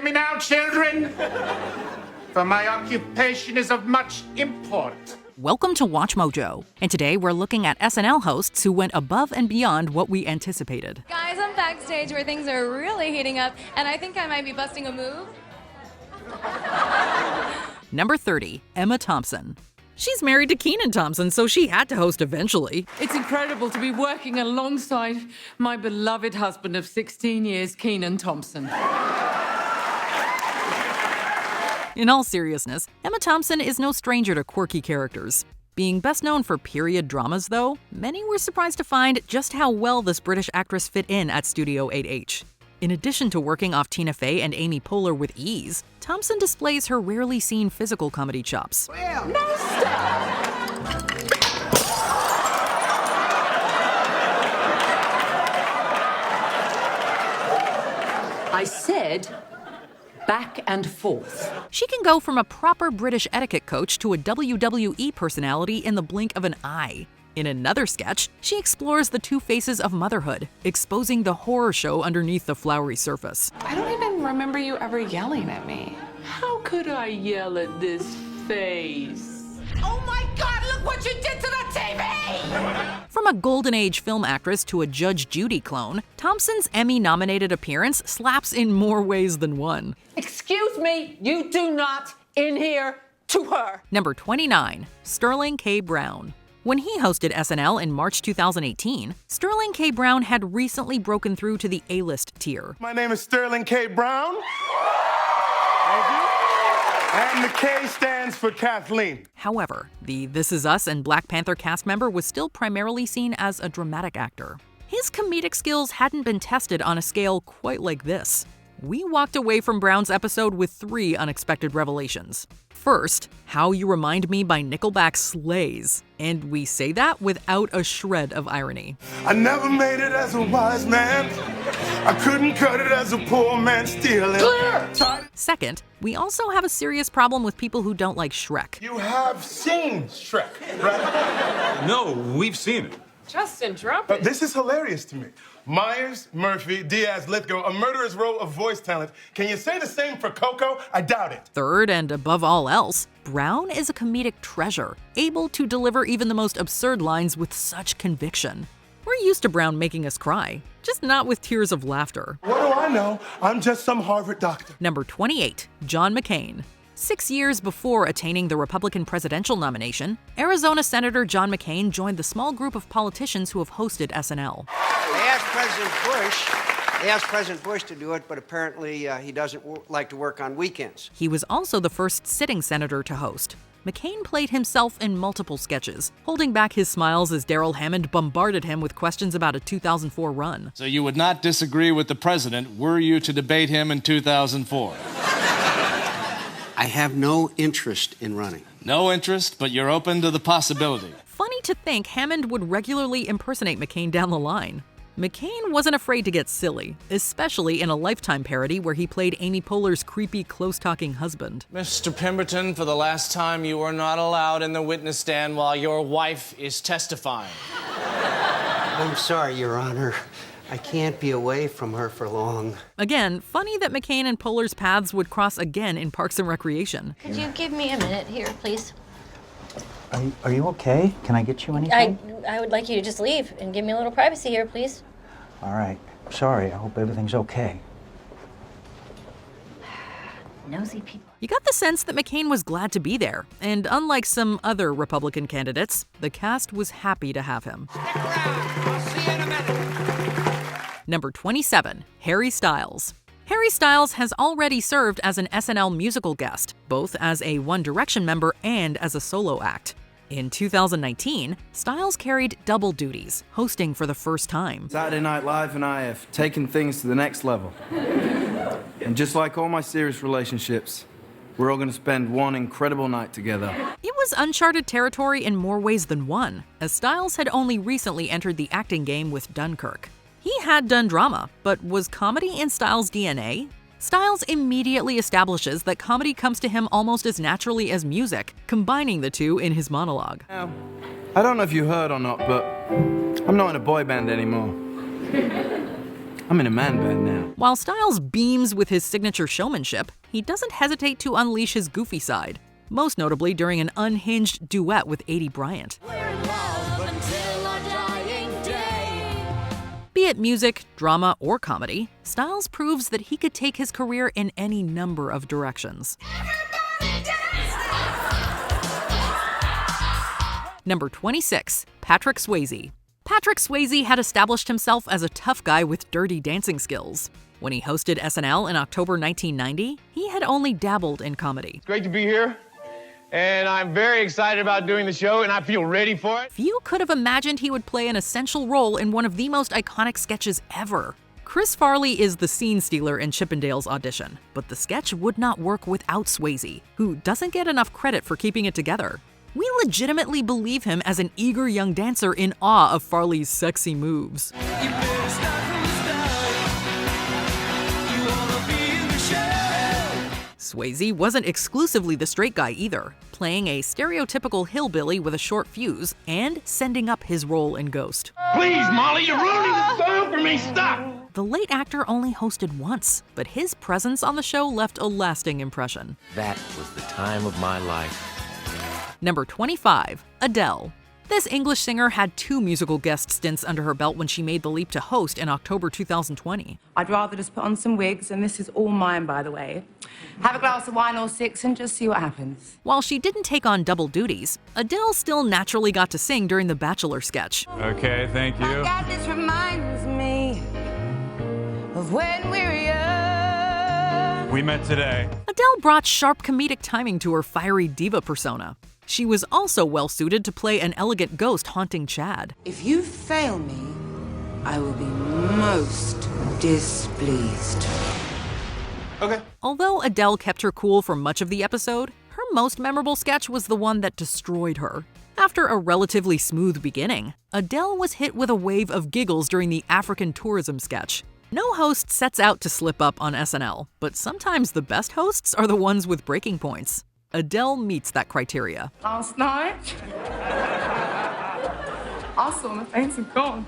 me now, children? For my occupation is of much import. Welcome to WatchMojo, and today we're looking at SNL hosts who went above and beyond what we anticipated. Guys, I'm backstage where things are really heating up, and I think I might be busting a move. Number 30, Emma Thompson. She's married to Kenan Thompson, so she had to host eventually. It's incredible to be working alongside my beloved husband of 16 years, Kenan Thompson. In all seriousness, Emma Thompson is no stranger to quirky characters. Being best known for period dramas, though, many were surprised to find just how well this British actress fit in at Studio 8H. In addition to working off Tina Fey and Amy Poehler with ease, Thompson displays her rarely seen physical comedy chops. No step! I said back and forth. She can go from a proper British etiquette coach to a WWE personality in the blink of an eye. In another sketch, she explores the two faces of motherhood, exposing the horror show underneath the flowery surface. I don't even remember you ever yelling at me. How could I yell at this face? Oh my God, look what you did to the TV! From a Golden Age film actress to a Judge Judy clone, Thompson's Emmy-nominated appearance slaps in more ways than one. Excuse me, you do not adhere to her. Number 29, Sterling K. Brown. When he hosted SNL in March 2018, Sterling K. Brown had recently broken through to the A-list tier. My name is Sterling K. Brown. Thank you. And the K stands for Kathleen. However, the This Is Us and Black Panther cast member was still primarily seen as a dramatic actor. His comedic skills hadn't been tested on a scale quite like this. We walked away from Brown's episode with 3 unexpected revelations. First, How You Remind Me by Nickelback slays, and we say that without a shred of irony. I never made it as a wise man. I couldn't cut it as a poor man stealing. Clear! Second, we also have a serious problem with people who don't like Shrek. You have seen Shrek, right? No, we've seen it. Justin, drop it. This is hilarious to me. Myers, Murphy, Diaz, Lithgow, a murderer's row of voice talent. Can you say the same for Coco? I doubt it. Third, and above all else, Brown is a comedic treasure, able to deliver even the most absurd lines with such conviction. We're used to Brown making us cry, just not with tears of laughter. What do I know? I'm just some Harvard doctor. Number 28, John McCain. 6 years before attaining the Republican presidential nomination, Arizona Senator John McCain joined the small group of politicians who have hosted SNL. They asked President Bush to do it, but apparently he doesn't like to work on weekends. He was also the first sitting senator to host. McCain played himself in multiple sketches, holding back his smiles as Daryl Hammond bombarded him with questions about a 2004 run. So you would not disagree with the president were you to debate him in 2004? I have no interest in running. No interest, but you're open to the possibility. Funny to think Hammond would regularly impersonate McCain down the line. McCain wasn't afraid to get silly, especially in a Lifetime parody where he played Amy Poehler's creepy, close-talking husband. Mr. Pemberton, for the last time, you are not allowed in the witness stand while your wife is testifying. I'm sorry, Your Honor. I can't be away from her for long. Again, funny that McCain and Poehler's paths would cross again in Parks and Recreation. Could you give me a minute here, please? Are you okay? Can I get you anything? I would like you to just leave and give me a little privacy here, please. All right. Sorry. I hope everything's okay. Nosy people. You got the sense that McCain was glad to be there, and unlike some other Republican candidates, the cast was happy to have him. Stick around. I'll see you in a minute. Number 27, Harry Styles. Harry Styles has already served as an SNL musical guest, both as a One Direction member and as a solo act. In 2019, Styles carried double duties, hosting for the first time. Saturday Night Live and I have taken things to the next level. And just like all my serious relationships, we're all going to spend one incredible night together. It was uncharted territory in more ways than one, as Styles had only recently entered the acting game with Dunkirk. He had done drama, but was comedy in Styles' DNA? Styles immediately establishes that comedy comes to him almost as naturally as music, combining the two in his monologue. Now, I don't know if you heard or not, but I'm not in a boy band anymore. I'm in a man band now. While Styles beams with his signature showmanship, he doesn't hesitate to unleash his goofy side, most notably during an unhinged duet with Aidy Bryant. Be it music, drama, or comedy, Styles proves that he could take his career in any number of directions. Number 26, Patrick Swayze. Patrick Swayze had established himself as a tough guy with dirty dancing skills. When he hosted SNL in October 1990, he had only dabbled in comedy. Great to be here, and I'm very excited about doing the show, and I feel ready for it. Few could have imagined he would play an essential role in one of the most iconic sketches ever. Chris Farley is the scene stealer in Chippendale's audition, but the sketch would not work without Swayze, who doesn't get enough credit for keeping it together. We legitimately believe him as an eager young dancer in awe of Farley's sexy moves. Swayze wasn't exclusively the straight guy either, playing a stereotypical hillbilly with a short fuse and sending up his role in Ghost. Please, Molly, you're ruining the song for me. Stop! The late actor only hosted once, but his presence on the show left a lasting impression. That was the time of my life. Number 25, Adele. This English singer had 2 musical guest stints under her belt when she made the leap to host in October 2020. I'd rather just put on some wigs, and this is all mine, by the way. Have a glass of wine or 6 and just see what happens. While she didn't take on double duties, Adele still naturally got to sing during the Bachelor sketch. Okay, thank you. God, this reminds me of when we were young. We met today. Adele brought sharp comedic timing to her fiery diva persona. She was also well-suited to play an elegant ghost haunting Chad. If you fail me, I will be most displeased. Okay. Although Adele kept her cool for much of the episode, her most memorable sketch was the one that destroyed her. After a relatively smooth beginning, Adele was hit with a wave of giggles during the African tourism sketch. No host sets out to slip up on SNL, but sometimes the best hosts are the ones with breaking points. Adele meets that criteria. Last night, I saw my face of God.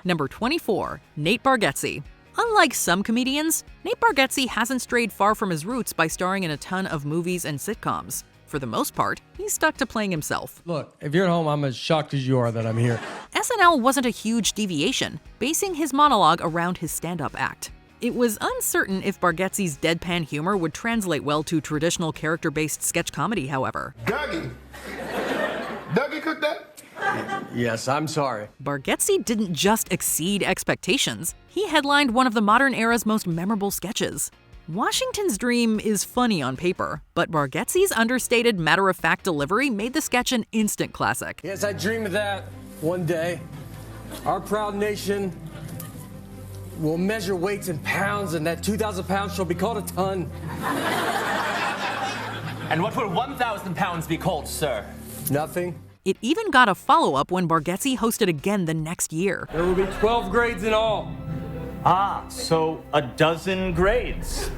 Number 24, Nate Bargatze. Unlike some comedians, Nate Bargatze hasn't strayed far from his roots by starring in a ton of movies and sitcoms. For the most part, he's stuck to playing himself. Look, if you're at home, I'm as shocked as you are that I'm here. SNL wasn't a huge deviation, basing his monologue around his stand-up act. It was uncertain if Bargatze's deadpan humor would translate well to traditional character-based sketch comedy, however. Dougie cooked that? Yes, I'm sorry. Bargatze didn't just exceed expectations. He headlined one of the modern era's most memorable sketches. Washington's Dream is funny on paper, but Bargatze's understated, matter-of-fact delivery made the sketch an instant classic. Yes, I dream of that one day. Our proud nation will measure weights in pounds, and that 2,000 pounds shall be called a ton. And what will 1,000 pounds be called, sir? Nothing. It even got a follow-up when Bargatze hosted again the next year. There will be 12 grades in all. Ah, so a dozen grades.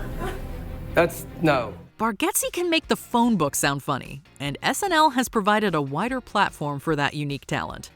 No. Bargatze can make the phone book sound funny, and SNL has provided a wider platform for that unique talent.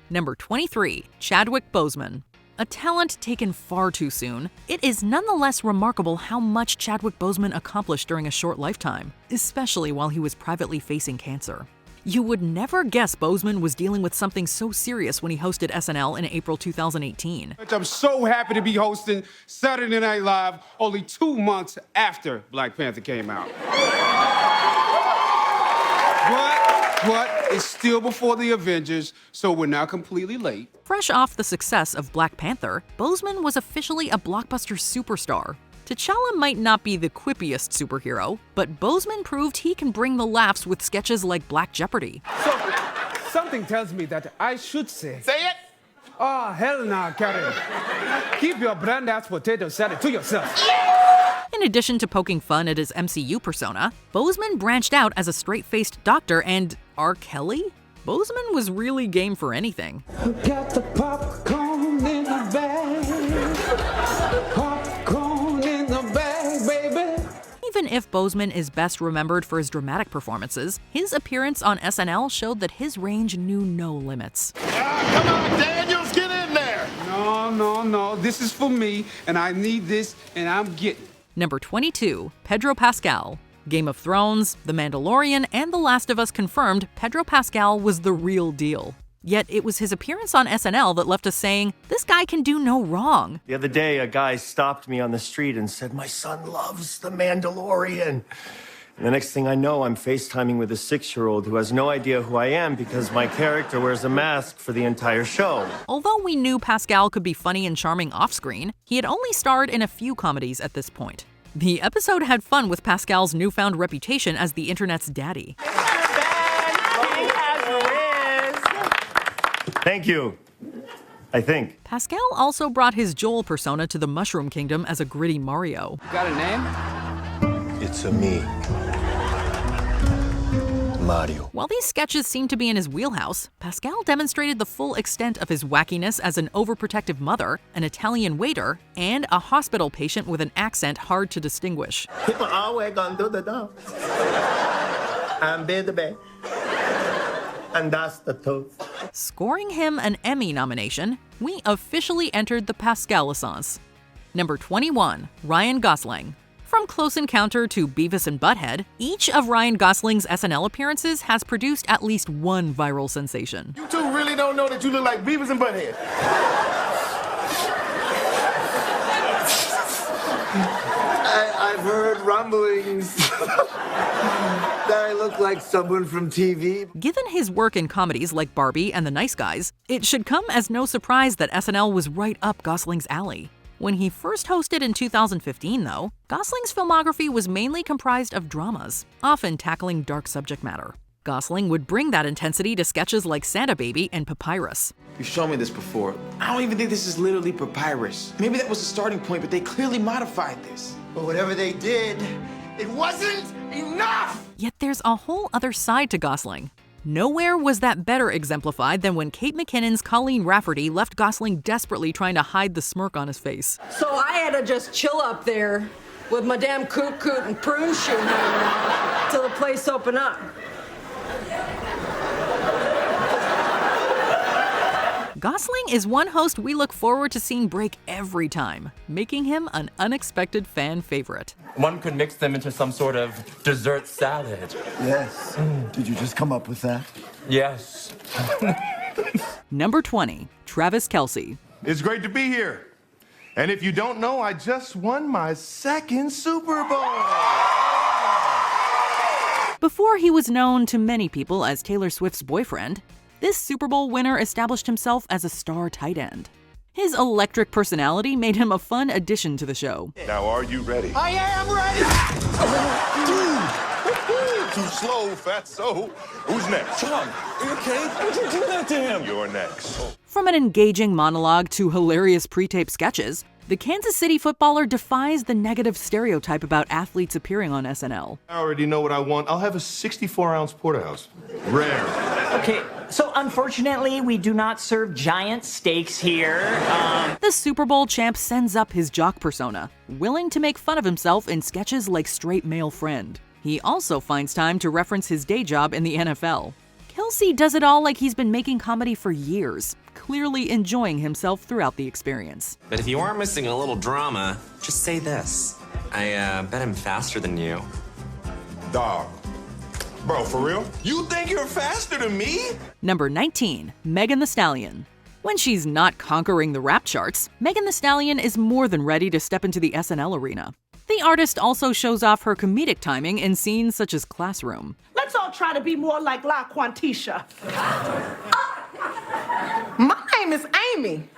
Number 23, Chadwick Boseman. A talent taken far too soon, it is nonetheless remarkable how much Chadwick Boseman accomplished during a short lifetime, especially while he was privately facing cancer. You would never guess Boseman was dealing with something so serious when he hosted SNL in April 2018. I'm so happy to be hosting Saturday Night Live only 2 months after Black Panther came out. But it's still before the Avengers, so we're not completely late. Fresh off the success of Black Panther, Boseman was officially a blockbuster superstar. T'Challa might not be the quippiest superhero, but Boseman proved he can bring the laughs with sketches like Black Jeopardy. So, something tells me that I should say... Say it! Oh, hell no, Karen. Keep your brand-ass potato salad to yourself. In addition to poking fun at his MCU persona, Boseman branched out as a straight-faced doctor and R. Kelly? Boseman was really game for anything. Got the popcorn in the bag. Popcorn in the bag, baby. Even if Boseman is best remembered for his dramatic performances, his appearance on SNL showed that his range knew no limits. Come on, Daniels, get in there! No, no. This is for me, and I need this, and I'm getting it. Number 22, Pedro Pascal. Game of Thrones, The Mandalorian, and The Last of Us confirmed Pedro Pascal was the real deal. Yet it was his appearance on SNL that left us saying, this guy can do no wrong. The other day, a guy stopped me on the street and said, "My son loves The Mandalorian." And the next thing I know, I'm FaceTiming with a 6-year-old who has no idea who I am because my character wears a mask for the entire show. Although we knew Pascal could be funny and charming off-screen, he had only starred in a few comedies at this point. The episode had fun with Pascal's newfound reputation as the internet's daddy. Thank you. I think. Pascal also brought his Joel persona to the Mushroom Kingdom as a gritty Mario. Got a name? It's a me. Mario. While these sketches seemed to be in his wheelhouse, Pascal demonstrated the full extent of his wackiness as an overprotective mother, an Italian waiter, and a hospital patient with an accent hard to distinguish. People always gonna do the dance. And be the best. And that's the truth. Scoring him an Emmy nomination, we officially entered the Pascal-essence. Number 21, Ryan Gosling. From Close Encounter to Beavis and Butthead, each of Ryan Gosling's SNL appearances has produced at least one viral sensation. You two really don't know that you look like Beavis and Butthead. I've heard rumblings that I look like someone from TV. Given his work in comedies like Barbie and The Nice Guys, it should come as no surprise that SNL was right up Gosling's alley. When he first hosted in 2015, though, Gosling's filmography was mainly comprised of dramas, often tackling dark subject matter. Gosling would bring that intensity to sketches like Santa Baby and Papyrus. You've shown me this before. I don't even think this is literally Papyrus. Maybe that was the starting point, but they clearly modified this. But whatever they did, it wasn't enough! Yet there's a whole other side to Gosling. Nowhere was that better exemplified than when Kate McKinnon's Colleen Rafferty left Gosling desperately trying to hide the smirk on his face. So I had to just chill up there with Madame Coot Coot and Prune Shoe hanging out till the place opened up. Gosling is one host we look forward to seeing break every time, making him an unexpected fan favorite. One could mix them into some sort of dessert salad. Yes. Did you just come up with that? Yes. Number 20, Travis Kelce. It's great to be here. And if you don't know, I just won my 2nd Super Bowl. Before he was known to many people as Taylor Swift's boyfriend, this Super Bowl winner established himself as a star tight end. His electric personality made him a fun addition to the show. Now, are you ready? I am ready! Dude, too slow, fatso. Who's next? John, are you okay? How would you do that to him? You're next. From an engaging monologue to hilarious pre-taped sketches, the Kansas City footballer defies the negative stereotype about athletes appearing on SNL. I already know what I want. I'll have a 64-ounce porterhouse. Rare. Okay, so unfortunately, we do not serve giant steaks here. The Super Bowl champ sends up his jock persona, willing to make fun of himself in sketches like Straight Male Friend. He also finds time to reference his day job in the NFL. Kelce does it all like he's been making comedy for years, clearly enjoying himself throughout the experience. But if you are missing a little drama, just say this. I bet I'm faster than you. Dog. Bro, for real? You think you're faster than me? Number 19, Megan Thee Stallion. When she's not conquering the rap charts, Megan Thee Stallion is more than ready to step into the SNL arena. The artist also shows off her comedic timing in scenes such as Classroom. Let's all try to be more like La Quantisha. My name is Amy.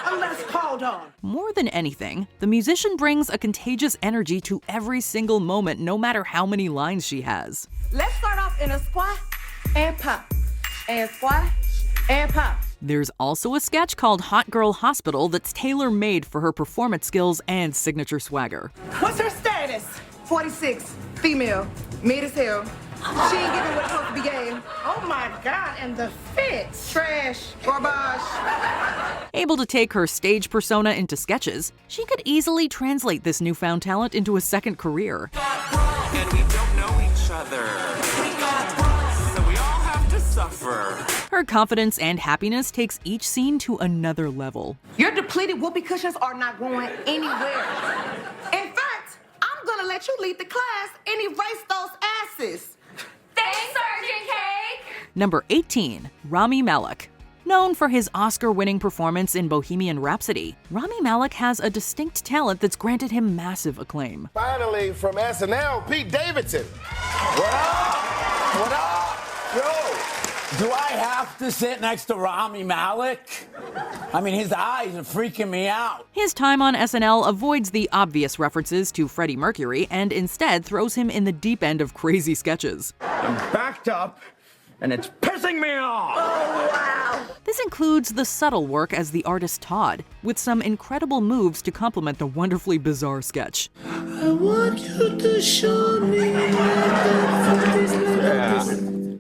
Unless called on. More than anything, the musician brings a contagious energy to every single moment, no matter how many lines she has. Let's start off in a squat and pop, and squat and pop. There's also a sketch called Hot Girl Hospital that's tailor-made for her performance skills and signature swagger. What's her status? 46, female, mid as hell. She ain't giving what it's supposed to be gave. Oh my God, and the fit. Trash, garbage. Able to take her stage persona into sketches, she could easily translate this newfound talent into a second career. And we don't know each other. So we all have to suffer. Her confidence and happiness takes each scene to another level. Your depleted whoopee cushions are not going anywhere. In fact, I'm gonna let you lead the class and erase those asses. Thanks, Sergeant Cake! Number 18, Rami Malek. Known for his Oscar-winning performance in Bohemian Rhapsody, Rami Malek has a distinct talent that's granted him massive acclaim. Finally, from SNL, Pete Davidson. What up? What up? Yo, do I have to sit next to Rami Malek? I mean, his eyes are freaking me out. His time on SNL avoids the obvious references to Freddie Mercury and instead throws him in the deep end of crazy sketches. I'm backed up, and it's pissing me off. Oh, wow. This includes the subtle work as the artist Todd, with some incredible moves to complement the wonderfully bizarre sketch. I want you to show me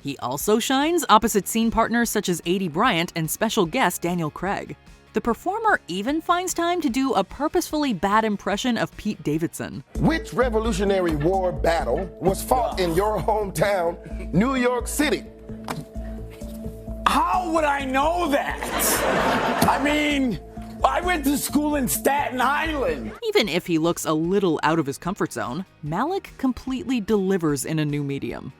He also shines opposite scene partners such as Adie Bryant and special guest Daniel Craig. The performer even finds time to do a purposefully bad impression of Pete Davidson. Which Revolutionary War battle was fought in your hometown, New York City? How would I know that? I mean, I went to school in Staten Island. Even if he looks a little out of his comfort zone, Malek completely delivers in a new medium.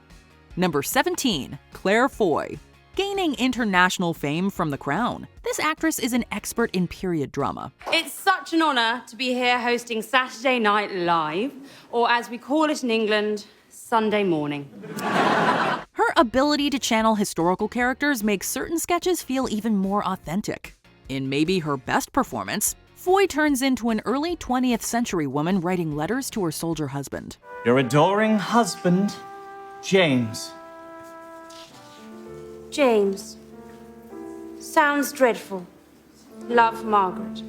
Number 17, Claire Foy. Gaining international fame from The Crown, this actress is an expert in period drama. It's such an honor to be here hosting Saturday Night Live, or as we call it in England, Sunday morning. Her ability to channel historical characters makes certain sketches feel even more authentic. In maybe her best performance, Foy turns into an early 20th century woman writing letters to her soldier husband. Your adoring husband, James. James. Sounds dreadful. Love, Margaret.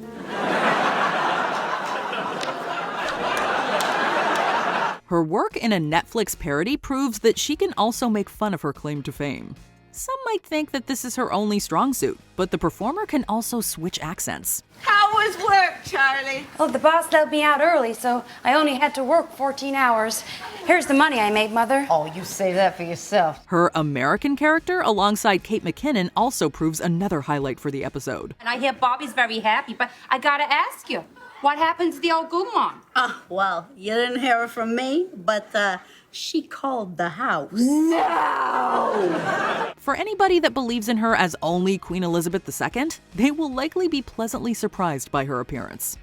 Her work in a Netflix parody proves that she can also make fun of her claim to fame. Some might think that this is her only strong suit, but the performer can also switch accents. How was work, Charlie? Oh, the boss let me out early, so I only had to work 14 hours. Here's the money I made, Mother. Oh, you save that for yourself. Her American character alongside Kate McKinnon also proves another highlight for the episode. And I hear Bobby's very happy, but I gotta ask you, what happened to the old Gumon? Well, you didn't hear it from me, but she called the house. No! For anybody that believes in her as only Queen Elizabeth II, they will likely be pleasantly surprised by her appearance.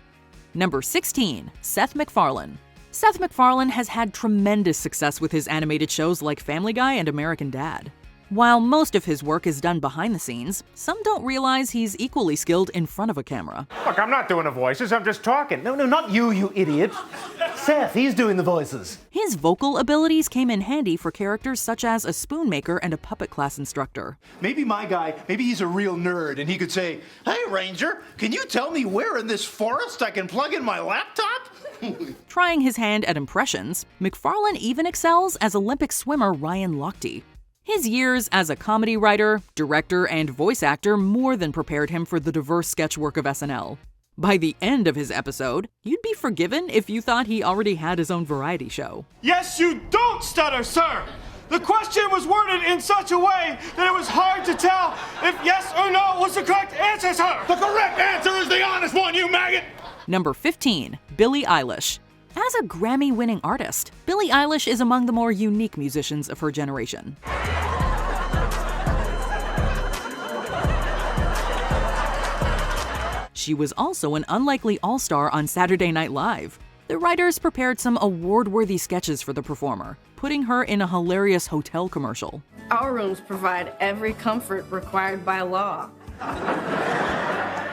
Number 16, Seth MacFarlane. Seth MacFarlane has had tremendous success with his animated shows like Family Guy and American Dad. While most of his work is done behind the scenes, some don't realize he's equally skilled in front of a camera. Look, I'm not doing the voices, I'm just talking. No, not you, you idiot. Seth, he's doing the voices. His vocal abilities came in handy for characters such as a spoon maker and a puppet class instructor. Maybe my guy, maybe he's a real nerd and he could say, "Hey, Ranger, can you tell me where in this forest I can plug in my laptop?" Trying his hand at impressions, MacFarlane even excels as Olympic swimmer Ryan Lochte. His years as a comedy writer, director, and voice actor more than prepared him for the diverse sketch work of SNL. By the end of his episode, you'd be forgiven if you thought he already had his own variety show. Yes, you don't stutter, sir! The question was worded in such a way that it was hard to tell if yes or no was the correct answer, sir! The correct answer is the honest one, you maggot! Number 15, Billie Eilish. As a Grammy-winning artist, Billie Eilish is among the more unique musicians of her generation. She was also an unlikely all-star on Saturday Night Live. The writers prepared some award-worthy sketches for the performer, putting her in a hilarious hotel commercial. Our rooms provide every comfort required by law.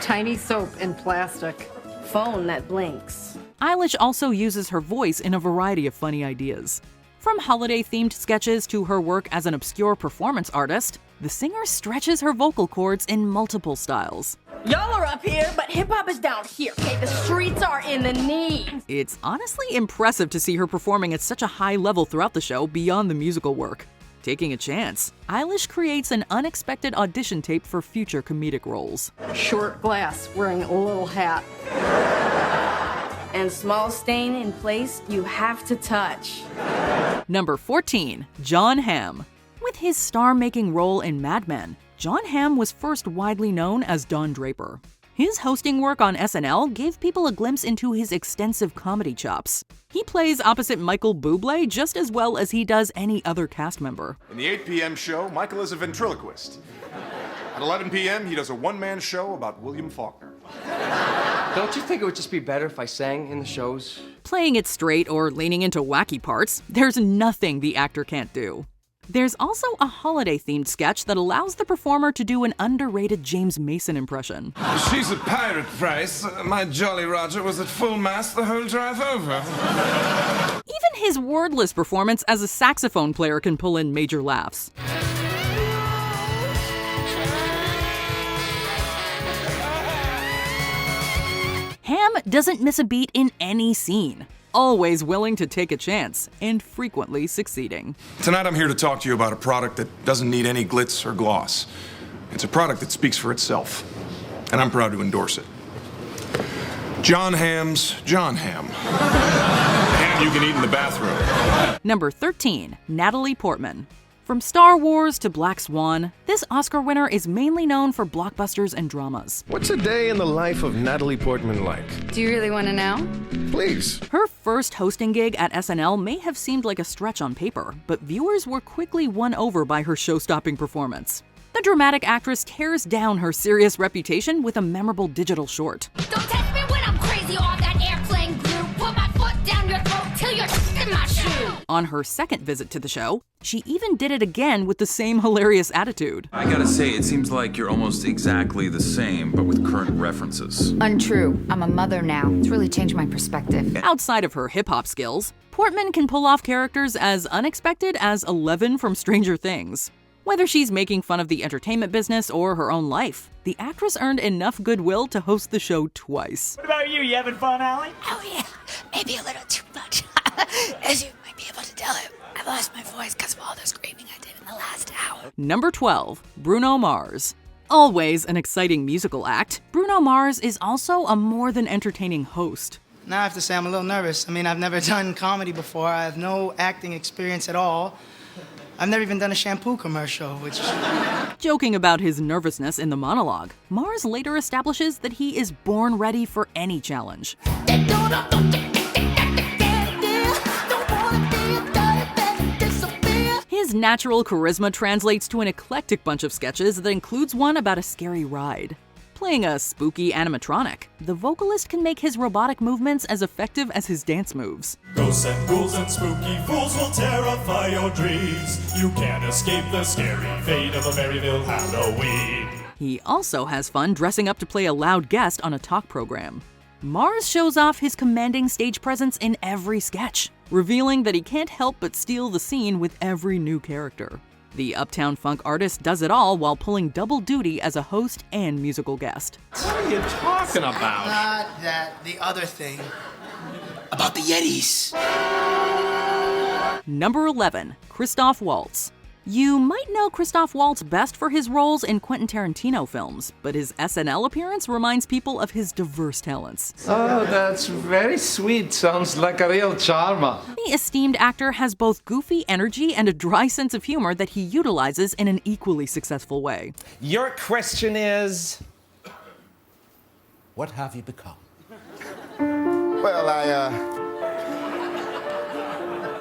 Tiny soap in plastic. Phone that blinks. Eilish also uses her voice in a variety of funny ideas. From holiday-themed sketches to her work as an obscure performance artist, the singer stretches her vocal cords in multiple styles. Y'all are up here, but hip-hop is down here, okay? The streets are in the knees. It's honestly impressive to see her performing at such a high level throughout the show beyond the musical work. Taking a chance, Eilish creates an unexpected audition tape for future comedic roles. Short glass, wearing a little hat. And small stain in place you have to touch. Number 14, John Hamm. With his star-making role in Mad Men, Jon Hamm was first widely known as Don Draper. His hosting work on SNL gave people a glimpse into his extensive comedy chops. He plays opposite Michael Bublé just as well as he does any other cast member. In the 8 p.m. show, Michael is a ventriloquist. At 11 p.m., he does a one-man show about William Faulkner. Don't you think it would just be better if I sang in the shows? Playing it straight or leaning into wacky parts, there's nothing the actor can't do. There's also a holiday-themed sketch that allows the performer to do an underrated James Mason impression. She's a pirate, Price. My Jolly Roger was at full mast the whole drive over. Even his wordless performance as a saxophone player can pull in major laughs. Hamm doesn't miss a beat in any scene, always willing to take a chance, and frequently succeeding. Tonight I'm here to talk to you about a product that doesn't need any glitz or gloss. It's a product that speaks for itself, and I'm proud to endorse it. Jon Hamm's Jon Hamm. And you can eat in the bathroom. Number 13, Natalie Portman. From Star Wars to Black Swan, this Oscar winner is mainly known for blockbusters and dramas. What's a day in the life of Natalie Portman like? Do you really want to know? Please. Her first hosting gig at SNL may have seemed like a stretch on paper, but viewers were quickly won over by her show-stopping performance. The dramatic actress tears down her serious reputation with a memorable digital short. Don't test me when I'm crazy on that airplane glue. Put my foot down your throat till you're in my shoe. On her second visit to the show, she even did it again with the same hilarious attitude. I gotta say, it seems like you're almost exactly the same, but with current references. Untrue. I'm a mother now. It's really changed my perspective. Outside of her hip-hop skills, Portman can pull off characters as unexpected as Eleven from Stranger Things. Whether she's making fun of the entertainment business or her own life, the actress earned enough goodwill to host the show twice. What about you? You having fun, Allie? Oh yeah, maybe a little too much. As you might be able to tell, I lost my voice because of all the screaming I did in the last hour. Number 12, Bruno Mars. Always an exciting musical act, Bruno Mars is also a more than entertaining host. Now I have to say I'm a little nervous. I mean, I've never done comedy before. I have no acting experience at all. I've never even done a shampoo commercial, which... Joking about his nervousness in the monologue, Mars later establishes that he is born ready for any challenge. His natural charisma translates to an eclectic bunch of sketches that includes one about a scary ride. Playing a spooky animatronic, the vocalist can make his robotic movements as effective as his dance moves. Ghosts and ghouls and spooky fools will terrify your dreams. You can't escape the scary fate of a Maryville Halloween. He also has fun dressing up to play a loud guest on a talk program. Mars shows off his commanding stage presence in every sketch, revealing that he can't help but steal the scene with every new character. The Uptown Funk artist does it all while pulling double duty as a host and musical guest. What are you talking about? Not that, the other thing. About the Yetis. Number 11, Christoph Waltz. You might know Christoph Waltz best for his roles in Quentin Tarantino films, but his SNL appearance reminds people of his diverse talents. Oh, that's very sweet. Sounds like a real charmer. The esteemed actor has both goofy energy and a dry sense of humor that he utilizes in an equally successful way. Your question is, what have you become? Well,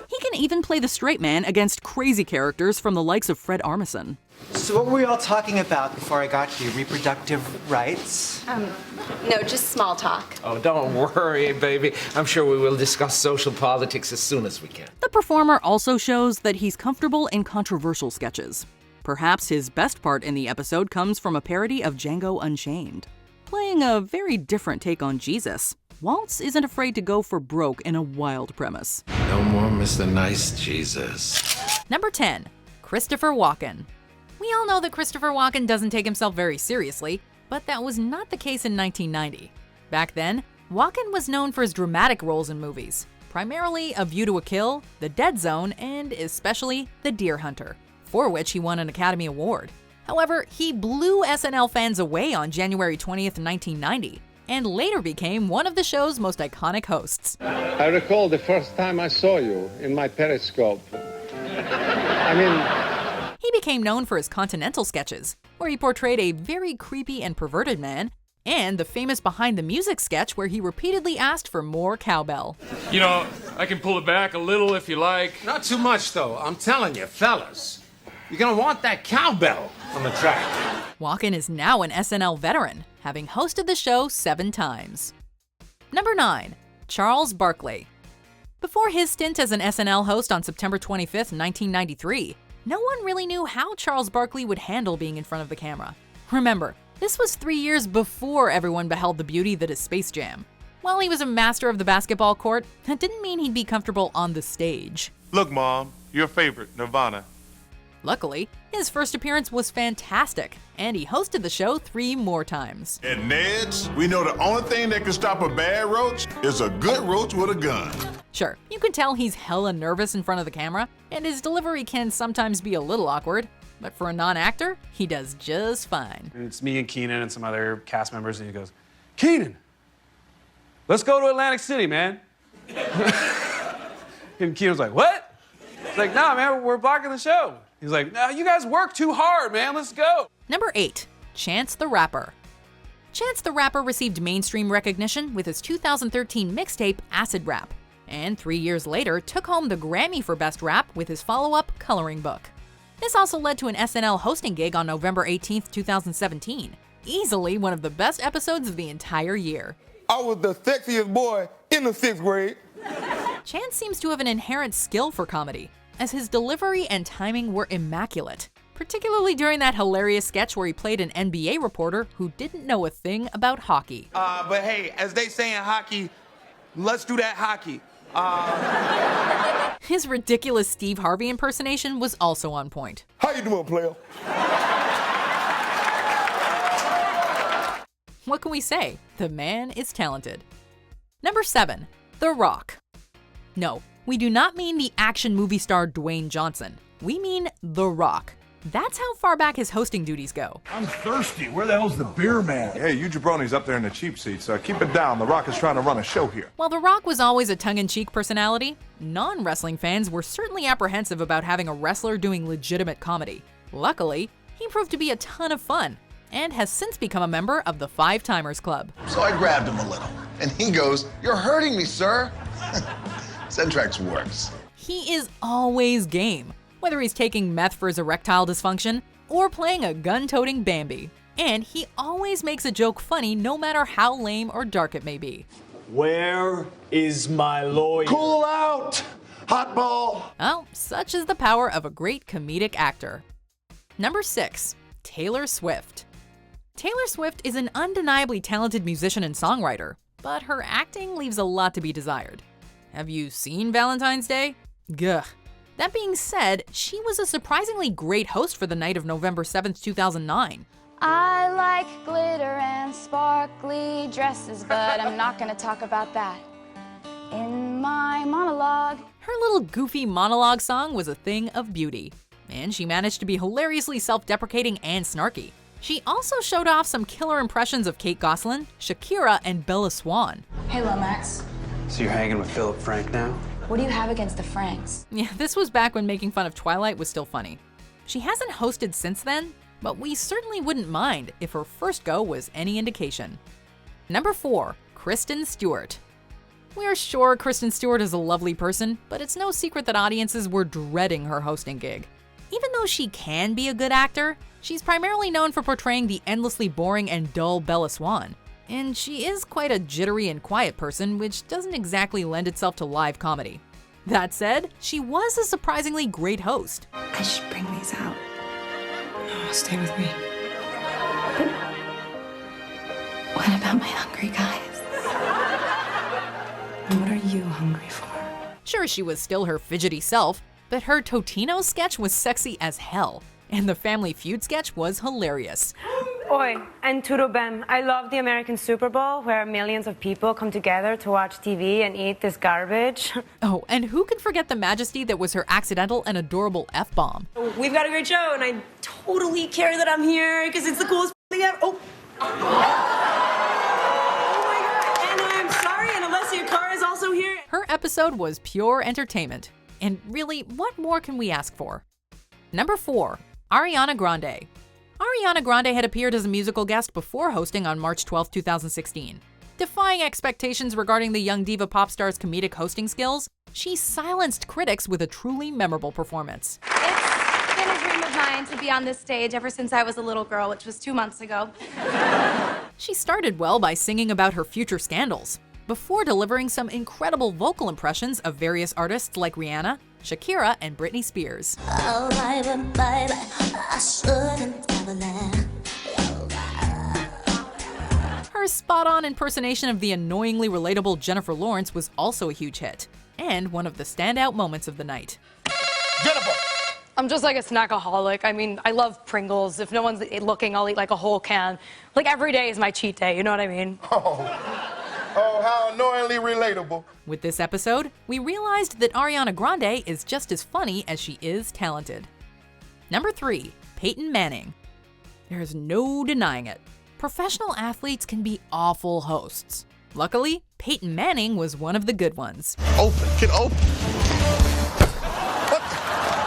He can even play the straight man against crazy characters from the likes of Fred Armisen. So what were we all talking about before I got here? Reproductive rights? No, just small talk. Oh, don't worry, baby. I'm sure we will discuss social politics as soon as we can. The performer also shows that he's comfortable in controversial sketches. Perhaps his best part in the episode comes from a parody of Django Unchained. Playing a very different take on Jesus, Waltz isn't afraid to go for broke in a wild premise. No more Mr. Nice Jesus. Number 10, Christopher Walken. We all know that Christopher Walken doesn't take himself very seriously, but that was not the case in 1990. Back then, Walken was known for his dramatic roles in movies, primarily A View to a Kill, The Dead Zone, and especially The Deer Hunter, for which he won an Academy Award. However, he blew SNL fans away on January 20th, 1990, and later became one of the show's most iconic hosts. I recall the first time I saw you in my Periscope. I mean, He became known for his Continental sketches, where he portrayed a very creepy and perverted man, and the famous Behind the Music sketch where he repeatedly asked for more cowbell. You know, I can pull it back a little if you like. Not too much, though. I'm telling you, fellas. You're gonna want that cowbell on the track. Walken is now an SNL veteran, having hosted the show 7 times. Number 9. Charles Barkley. Before his stint as an SNL host on September 25, 1993, no one really knew how Charles Barkley would handle being in front of the camera. Remember, this was 3 years before everyone beheld the beauty that is Space Jam. While he was a master of the basketball court, that didn't mean he'd be comfortable on the stage. Look, Mom, your favorite, Nirvana. Luckily, his first appearance was fantastic, and he hosted the show 3 more times. At Ned's, we know the only thing that can stop a bad roach is a good roach with a gun. Sure, you can tell he's hella nervous in front of the camera, and his delivery can sometimes be a little awkward, but for a non-actor, he does just fine. And it's me and Keenan and some other cast members, and he goes, "Keenan, let's go to Atlantic City, man." And Keenan's like, "What?" It's like, "Nah, man, we're blocking the show." He's like, "No, you guys work too hard, man. Let's go." Number 8. Chance the Rapper. Chance the Rapper received mainstream recognition with his 2013 mixtape Acid Rap, and 3 years later took home the Grammy for Best Rap with his follow-up Coloring Book. This also led to an SNL hosting gig on November 18, 2017. Easily one of the best episodes of the entire year. I was the sexiest boy in the 6th grade. Chance seems to have an inherent skill for comedy, as his delivery and timing were immaculate, particularly during that hilarious sketch where he played an NBA reporter who didn't know a thing about hockey. But hey, as they say in hockey, let's do that hockey. His ridiculous Steve Harvey impersonation was also on point. How you doing, player? What can we say? The man is talented. Number 7. The Rock. No, we do not mean the action movie star Dwayne Johnson. We mean The Rock. That's how far back his hosting duties go. I'm thirsty. Where the hell's the beer man? Hey, you jabronis up there in the cheap seats. Keep it down. The Rock is trying to run a show here. While The Rock was always a tongue-in-cheek personality, non-wrestling fans were certainly apprehensive about having a wrestler doing legitimate comedy. Luckily, he proved to be a ton of fun, and has since become a member of the Five Timers Club. So I grabbed him a little, and he goes, "You're hurting me, sir." Centrex works. He is always game, whether he's taking meth for his erectile dysfunction or playing a gun-toting Bambi. And he always makes a joke funny no matter how lame or dark it may be. Where is my lawyer? Cool out, hot ball. Well, such is the power of a great comedic actor. Number 6. Taylor Swift. Taylor Swift is an undeniably talented musician and songwriter, but her acting leaves a lot to be desired. Have you seen Valentine's Day? Gah. That being said, she was a surprisingly great host for the night of November 7th, 2009. I like glitter and sparkly dresses, but I'm not gonna talk about that in my monologue. Her little goofy monologue song was a thing of beauty, and she managed to be hilariously self-deprecating and snarky. She also showed off some killer impressions of Kate Gosselin, Shakira, and Bella Swan. Hey, Lomax. So you're hanging with Philip Frank now? What do you have against the Franks? Yeah, this was back when making fun of Twilight was still funny. She hasn't hosted since then, but we certainly wouldn't mind if her first go was any indication. Number 4. Kristen Stewart. We're sure Kristen Stewart is a lovely person, but it's no secret that audiences were dreading her hosting gig. Even though she can be a good actor, she's primarily known for portraying the endlessly boring and dull Bella Swan. And she is quite a jittery and quiet person, which doesn't exactly lend itself to live comedy. That said, she was a surprisingly great host. I should bring these out. No, stay with me. What about my hungry guys? What are you hungry for? Sure, she was still her fidgety self, but her Totino sketch was sexy as hell, and the Family Feud sketch was hilarious. Oi, and Turo Bem, I love the American Super Bowl where millions of people come together to watch TV and eat this garbage. Oh, and who can forget the majesty that was her accidental and adorable F-bomb? We've got a great show, and I totally care that I'm here because it's the coolest thing ever. Oh. Oh my God, and I'm sorry, and unless your car is also here. Her episode was pure entertainment. And really, what more can we ask for? Number 4. Ariana Grande. Ariana Grande had appeared as a musical guest before hosting on March 12, 2016. Defying expectations regarding the young diva pop star's comedic hosting skills, she silenced critics with a truly memorable performance. It's been a dream of mine to be on this stage ever since I was a little girl, which was 2 months ago. She started well by singing about her future scandals, before delivering some incredible vocal impressions of various artists like Rihanna, Shakira, and Britney Spears. Oh, baby, I shouldn't have left. Her spot-on impersonation of the annoyingly relatable Jennifer Lawrence was also a huge hit, and one of the standout moments of the night. Jennifer! I'm just like a snackaholic. I mean, I love Pringles. If no one's looking, I'll eat like a whole can. Like every day is my cheat day, you know what I mean? Oh, how annoyingly relatable. With this episode, we realized that Ariana Grande is just as funny as she is talented. Number 3, Peyton Manning. There's no denying it. Professional athletes can be awful hosts. Luckily, Peyton Manning was one of the good ones. Open, get open. What?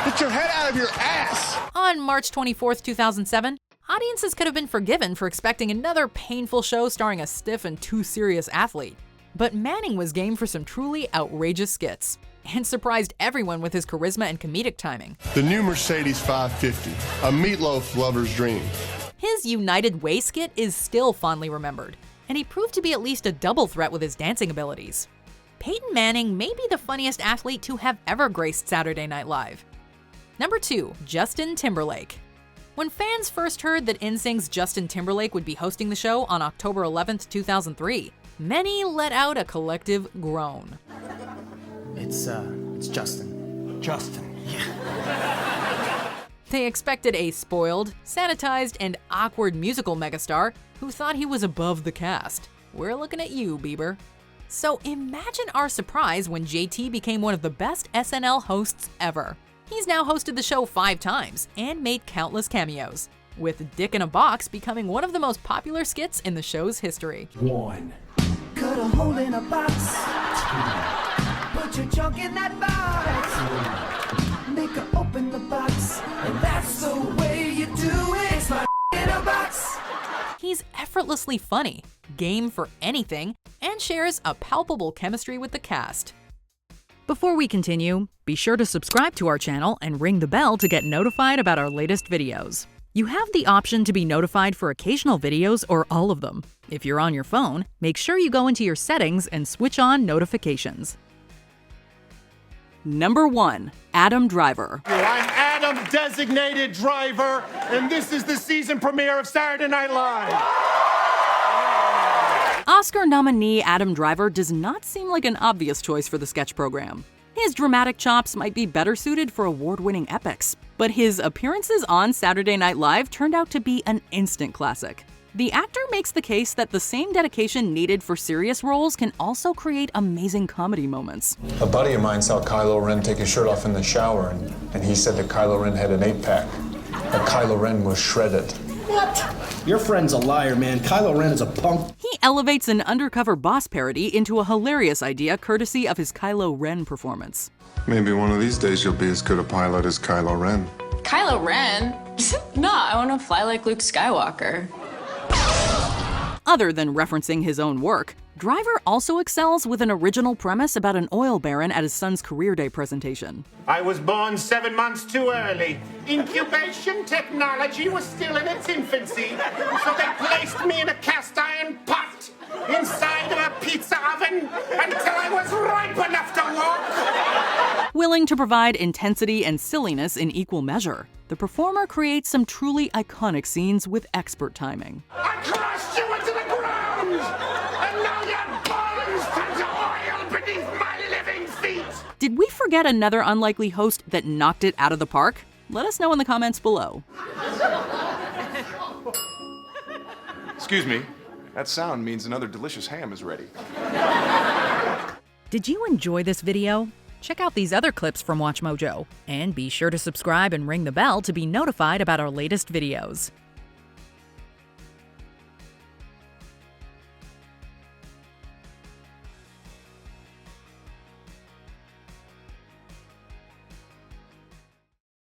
Get your head out of your ass. On March 24, 2007, audiences could have been forgiven for expecting another painful show starring a stiff and too serious athlete. But Manning was game for some truly outrageous skits, and surprised everyone with his charisma and comedic timing. The new Mercedes 550, a meatloaf lover's dream. His United Way skit is still fondly remembered, and he proved to be at least a double threat with his dancing abilities. Peyton Manning may be the funniest athlete to have ever graced Saturday Night Live. Number 2, Justin Timberlake. When fans first heard that NSYNC's Justin Timberlake would be hosting the show on October 11, 2003, many let out a collective groan. It's Justin. Justin. They expected a spoiled, sanitized, and awkward musical megastar who thought he was above the cast. We're looking at you, Bieber. So imagine our surprise when JT became one of the best SNL hosts ever. He's now hosted the show 5 times and made countless cameos, with Dick in a Box becoming one of the most popular skits in the show's history. 1. Cut a hole in a box. Put your junk in that box. Make her open the box. And that's the way you do it. It's my in a box. He's effortlessly funny, game for anything, and shares a palpable chemistry with the cast. Before we continue, be sure to subscribe to our channel and ring the bell to get notified about our latest videos. You have the option to be notified for occasional videos or all of them. If you're on your phone, make sure you go into your settings and switch on notifications. Number 1, Adam Driver. I'm Adam Designated Driver, and this is the season premiere of Saturday Night Live. Oscar nominee Adam Driver does not seem like an obvious choice for the sketch program. His dramatic chops might be better suited for award-winning epics, but his appearances on Saturday Night Live turned out to be an instant classic. The actor makes the case that the same dedication needed for serious roles can also create amazing comedy moments. A buddy of mine saw Kylo Ren take his shirt off in the shower, and he said that Kylo Ren had an 8-pack. That Kylo Ren was shredded. What? Your friend's a liar, man. Kylo Ren is a punk. He elevates an undercover boss parody into a hilarious idea courtesy of his Kylo Ren performance. Maybe one of these days you'll be as good a pilot as Kylo Ren. Kylo Ren? Nah, I want to fly like Luke Skywalker. Other than referencing his own work, Driver also excels with an original premise about an oil baron at his son's career day presentation. I was born 7 months too early. Incubation technology was still in its infancy, so they placed me in a cast iron pot inside of a pizza oven until I was ripe enough to walk. Willing to provide intensity and silliness in equal measure, the performer creates some truly iconic scenes with expert timing. I crushed you into the ground, and now your bones turn to oil beneath my living feet. Did we forget another unlikely host that knocked it out of the park? Let us know in the comments below. Excuse me, that sound means another delicious ham is ready. Did you enjoy this video? Check out these other clips from WatchMojo, and be sure to subscribe and ring the bell to be notified about our latest videos.